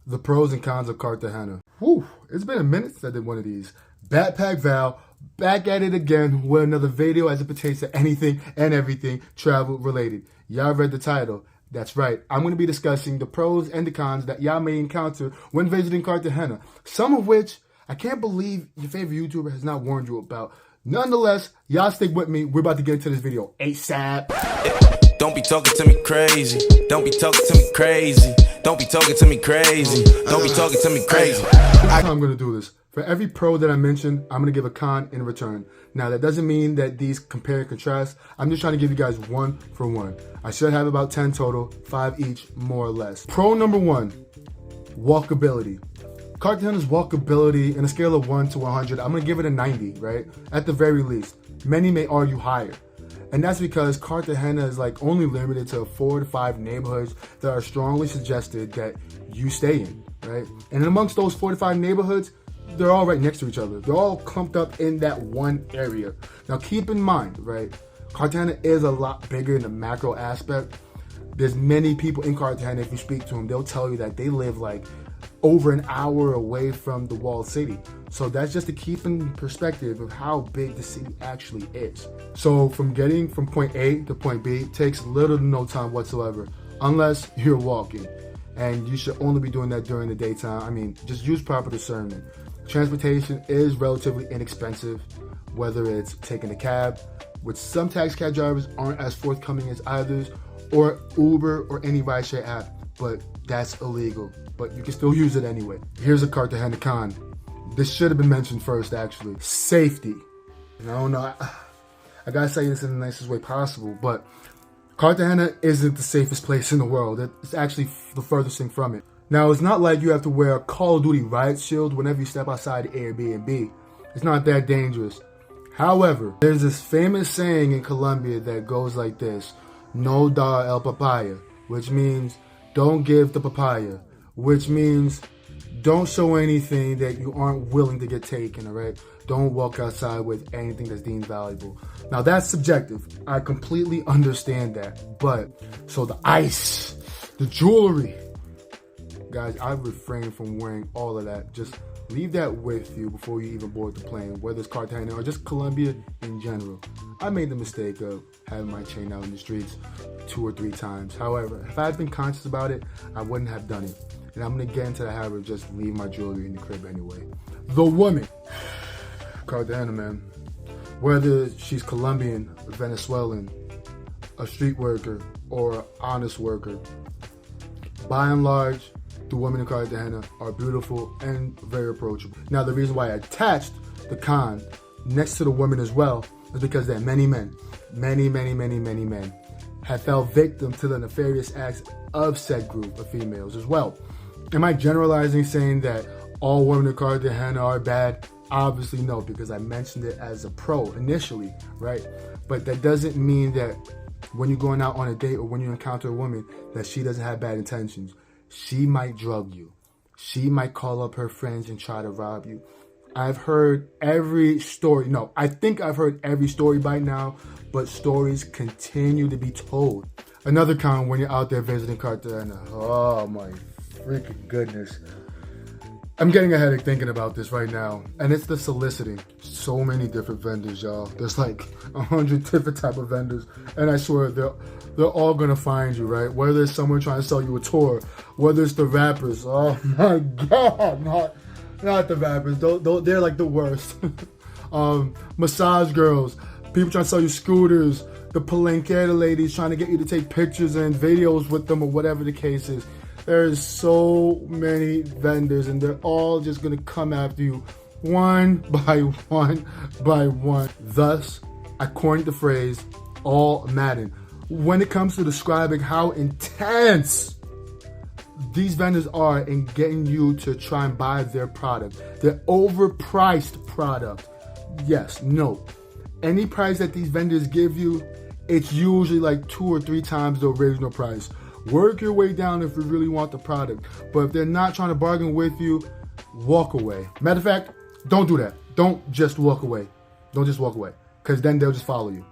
The pros and cons of Cartagena. Whew, it's been a minute since I did one of these. Backpack Val, back at it again with another video as it pertains to anything and everything travel related. Y'all read the title. That's right, I'm going to be discussing the pros and the cons that y'all may encounter when visiting Cartagena. Some of which I can't believe your favorite YouTuber has not warned you about. Nonetheless, y'all stick with me. We're about to get into this video ASAP. Don't be talking to me crazy. Don't be talking to me crazy. Don't be talking to me crazy. Don't be talking to me crazy. Here's how I'm going to do this. For every pro that I mentioned, I'm going to give a con in return. Now, that doesn't mean that these compare and contrast. I'm just trying to give you guys one for one. I should have about 10 total, 5 each, more or less. Pro number 1, walkability. Cartagena's walkability, in a scale of 1 to 100, I'm going to give it a 90, right? At the very least. Many may argue higher. And that's because Cartagena is like only limited to 4 to 5 neighborhoods that are strongly suggested that you stay in, right? And amongst those 4 to 5 neighborhoods, they're all right next to each other. They're all clumped up in that one area. Now keep in mind, right? Cartagena is a lot bigger in the macro aspect. There's many people in Cartagena, if you speak to them, they'll tell you that they live like over an hour away from the walled city. So that's just to keep in perspective of how big the city actually is. So from getting from point A to point B takes little to no time whatsoever, unless you're walking. And you should only be doing that during the daytime. I mean, just use proper discernment. Transportation is relatively inexpensive, whether it's taking a cab, which some taxi cab drivers aren't as forthcoming as others, or Uber or any rideshare app, but that's illegal. But you can still use it anyway. Here's a Cartagena con. This should have been mentioned first, actually. Safety. And I don't know, I gotta say this in the nicest way possible, but Cartagena isn't the safest place in the world. It's actually the furthest thing from it. Now, it's not like you have to wear a Call of Duty riot shield whenever you step outside the Airbnb. It's not that dangerous. However, there's this famous saying in Colombia that goes like this: no da el papaya, which means don't give the papaya, which means don't show anything that you aren't willing to get taken, all right? Don't walk outside with anything that's deemed valuable. Now, that's subjective. I completely understand that. But, so the ice, the jewelry, guys, I refrain from wearing all of that. Just leave that with you before you even board the plane, whether it's Cartagena or just Colombia in general. I made the mistake of having my chain out in the streets 2 or 3 times. However, if I had been conscious about it, I wouldn't have done it. And I'm going to get into the habit of just leave my jewelry in the crib anyway. The woman. Cartagena, man. Whether she's Colombian, Venezuelan, a street worker, or honest worker, by and large, the women in Cartagena are beautiful and very approachable. Now, the reason why I attached the con next to the women as well is because there are many men, many men have fell victim to the nefarious acts of said group of females as well. Am I generalizing, saying that all women in Cartagena are bad? Obviously no, because I mentioned it as a pro initially, right? But that doesn't mean that when you're going out on a date or when you encounter a woman that she doesn't have bad intentions. She might drug you. She might call up her friends and try to rob you. I've heard every story. No, I think I've heard every story by now, but stories continue to be told. Another con when you're out there visiting Cartagena. Oh my freaking goodness. I'm getting a headache thinking about this right now. And it's the soliciting. So many different vendors, y'all. There's like 100 different type of vendors. And I swear they're all gonna find you, right? Whether it's someone trying to sell you a tour, whether it's the rappers. Oh my God, not the rappers. They're like the worst. Massage girls, people trying to sell you scooters, the palenquera ladies trying to get you to take pictures and videos with them or whatever the case is. There's so many vendors and they're all just gonna come after you one by one. Thus, I coined the phrase, all Madden. When it comes to describing how intense these vendors are in getting you to try and buy their product, their overpriced product. Yes, no. Any price that these vendors give you, it's usually like 2 or 3 times the original price. Work your way down if you really want the product. But if they're not trying to bargain with you, walk away. Matter of fact, don't do that. Don't just walk away. Don't just walk away. Because then they'll just follow you.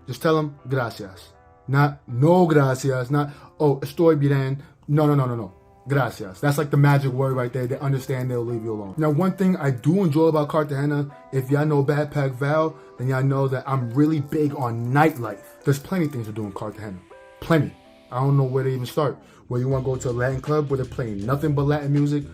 Just tell them, gracias. Not, no gracias. Not, oh, estoy bien. No. Gracias. That's like the magic word right there. They understand, they'll leave you alone. Now, one thing I do enjoy about Cartagena, if y'all know Backpack Val, then y'all know that I'm really big on nightlife. There's plenty of things to do in Cartagena. Plenty. I don't know where to even start. Where you want to go to a Latin club where they're playing nothing but Latin music,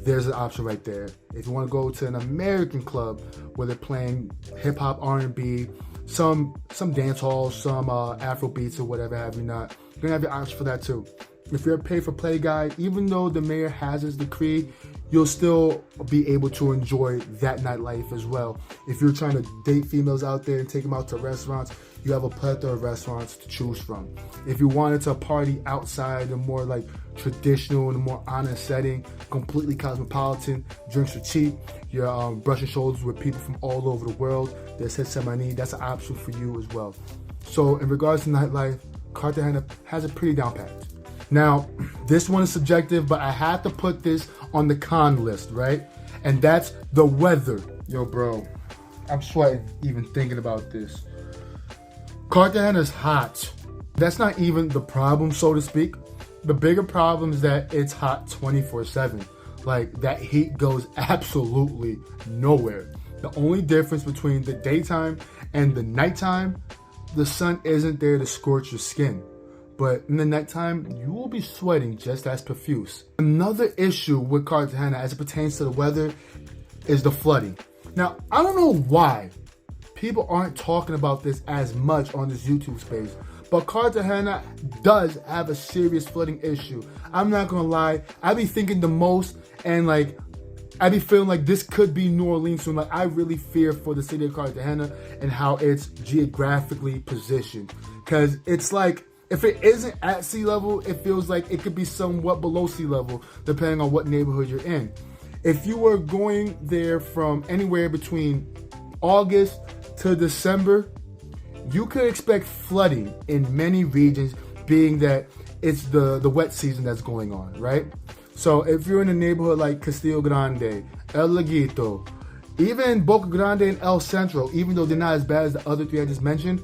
there's an option right there. If you want to go to an American club where they're playing hip hop, R&B, some dance halls, some Afro beats or whatever have you not, you're gonna have your option for that too. If you're a pay-for-play guy, even though the mayor has his decree, you'll still be able to enjoy that nightlife as well. If you're trying to date females out there and take them out to restaurants, you have a plethora of restaurants to choose from. If you wanted to party outside, a more like traditional and a more honest setting, completely cosmopolitan, drinks are cheap, you're brushing shoulders with people from all over the world, there's Getsemani, that's an option for you as well. So in regards to nightlife, Cartagena has a pretty down package. Now, this one is subjective, but I have to put this on the con list, right? And that's the weather. Yo, bro, I'm sweating even thinking about this. Cartagena's hot. That's not even the problem, so to speak. The bigger problem is that it's hot 24/7. Like, that heat goes absolutely nowhere. The only difference between the daytime and the nighttime, the sun isn't there to scorch your skin. But in the nighttime, you will be sweating just as profuse. Another issue with Cartagena as it pertains to the weather is the flooding. Now, I don't know why people aren't talking about this as much on this YouTube space, but Cartagena does have a serious flooding issue. I'm not gonna lie, I be thinking the most, and like, I be feeling like this could be New Orleans soon. Like, I really fear for the city of Cartagena and how it's geographically positioned. Cause it's like, if it isn't at sea level, it feels like it could be somewhat below sea level, depending on what neighborhood you're in. If you were going there from anywhere between August to December, you could expect flooding in many regions, being that it's the wet season that's going on, right? So if you're in a neighborhood like Castillo Grande, El Laguito, even Boca Grande and El Centro, even though they're not as bad as the other three I just mentioned,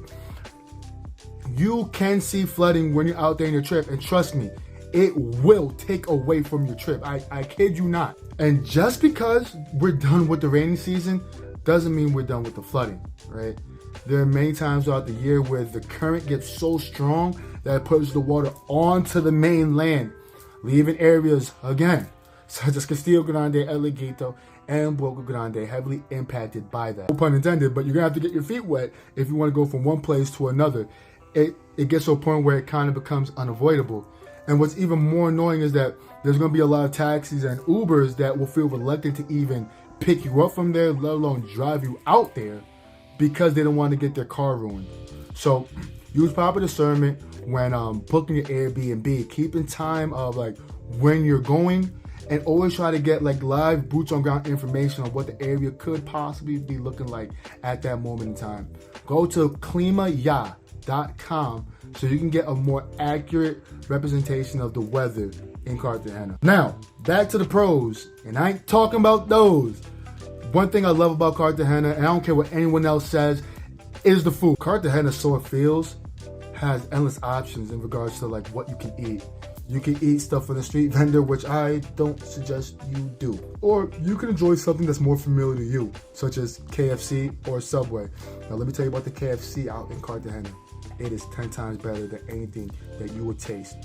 you can see flooding when you're out there on your trip, and trust me, it will take away from your trip. I kid you not. And just because we're done with the rainy season doesn't mean we're done with the flooding, right? There are many times throughout the year where the current gets so strong that it pushes the water onto the mainland, leaving areas, again, such as Castillo Grande, El Laguito, and Boca Grande heavily impacted by that. No pun intended, but you're gonna have to get your feet wet if you wanna go from one place to another. It gets to a point where it kind of becomes unavoidable. And what's even more annoying is that there's going to be a lot of taxis and Ubers that will feel reluctant to even pick you up from there, let alone drive you out there, because they don't want to get their car ruined. So use proper discernment when booking your Airbnb. Keep in time of like when you're going, and always try to get like live boots on ground information on what the area could possibly be looking like at that moment in time. Go to climaya.com so you can get a more accurate representation of the weather in Cartagena. Now, back to the pros, and I ain't talking about those. One thing I love about Cartagena, and I don't care what anyone else says, is the food. Cartagena, so it feels, has endless options in regards to like what you can eat. You can eat stuff from the street vendor, which I don't suggest you do. Or you can enjoy something that's more familiar to you, such as KFC or Subway. Now let me tell you about the KFC out in Cartagena. It is 10 times better than anything that you would taste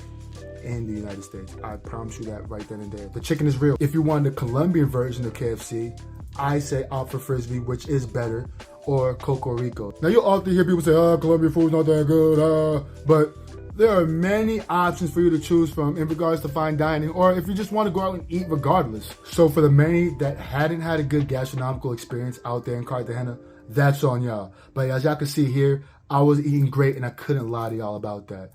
in the United States. I promise you that right then and there. The chicken is real. If you want the Colombian version of KFC, I say opt for Frisbee, which is better, or Coco Rico. Now you'll often hear people say, Colombian food's not that good, but there are many options for you to choose from in regards to fine dining, or if you just want to go out and eat regardless. So for the many that hadn't had a good gastronomical experience out there in Cartagena, that's on y'all. But as y'all can see here, I was eating great and I couldn't lie to y'all about that.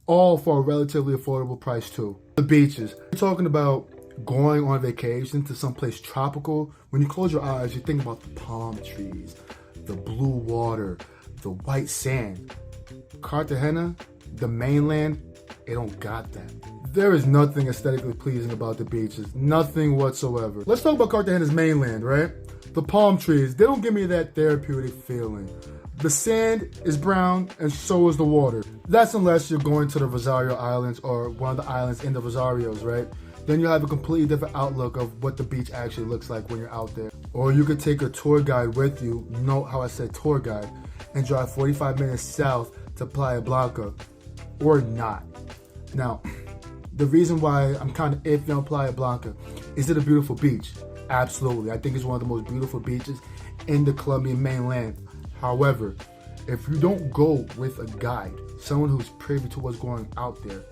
All for a relatively affordable price too. The beaches. We're talking about going on vacation to someplace tropical. When you close your eyes, you think about the palm trees, the blue water, the white sand. Cartagena, the mainland, it don't got that. There is nothing aesthetically pleasing about the beaches. Nothing whatsoever. Let's talk about Cartagena's mainland, right? The palm trees, they don't give me that therapeutic feeling. The sand is brown and so is the water. That's unless you're going to the Rosario Islands or one of the islands in the Rosarios, right? then you'll have a completely different outlook of what the beach actually looks like when you're out there. Or you could take a tour guide with you, note how I said tour guide, and drive 45 minutes south to Playa Blanca, or not. Now, the reason why I'm kind of iffy on Playa Blanca, is it a beautiful beach? Absolutely. I think it's one of the most beautiful beaches in the Colombian mainland. However, if you don't go with a guide, someone who's privy to what's going out there,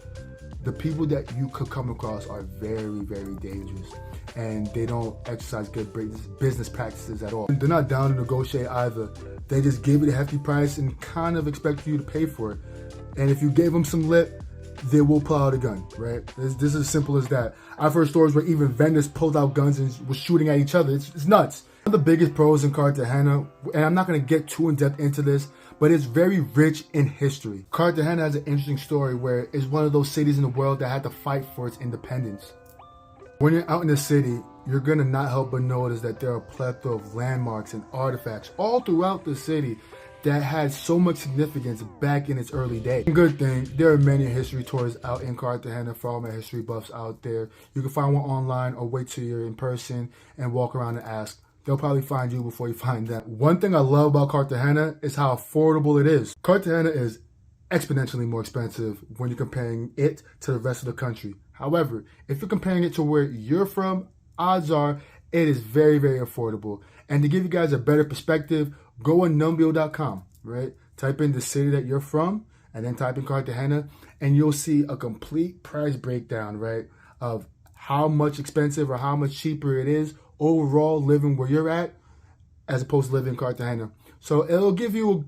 the people that you could come across are very, very dangerous, and they don't exercise good business practices at all. They're not down to negotiate either. They just give it a hefty price and kind of expect you to pay for it. And if you gave them some lip, they will pull out a gun, right? This is as simple as that. I've heard stories where even vendors pulled out guns and was shooting at each other. It's nuts. One of the biggest pros in Cartagena, and I'm not going to get too in depth into this, but it's very rich in history. Cartagena has an interesting story where it's one of those cities in the world that had to fight for its independence. When you're out in the city, you're going to not help but notice that there are a plethora of landmarks and artifacts all throughout the city that had so much significance back in its early days. Good thing, there are many history tours out in Cartagena for all my history buffs out there. You can find one online or wait till you're in person and walk around and ask. They'll probably find you before you find them. One thing I love about Cartagena is how affordable it is. Cartagena is exponentially more expensive when you're comparing it to the rest of the country. However, if you're comparing it to where you're from, odds are it is very, very affordable. And to give you guys a better perspective, go on numbeo.com, right? Type in the city that you're from and then type in Cartagena, and you'll see a complete price breakdown, right? Of how much expensive or how much cheaper it is overall living where you're at as opposed to living in Cartagena. So it'll give you,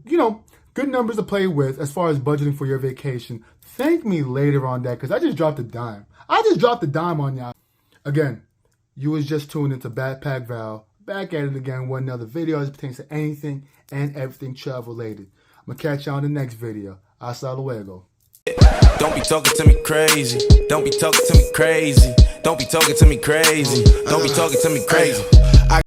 good numbers to play with as far as budgeting for your vacation. Thank me later on that, because I just dropped a dime. I just dropped a dime on y'all. Again, you was just tuned into Backpack Val. Back at it again with another video as it pertains to anything and everything travel related. I'm going to catch y'all in the next video. Hasta luego. Don't be talking to me crazy. Don't be talking to me crazy. Don't be talking to me crazy. Don't be talking to me crazy.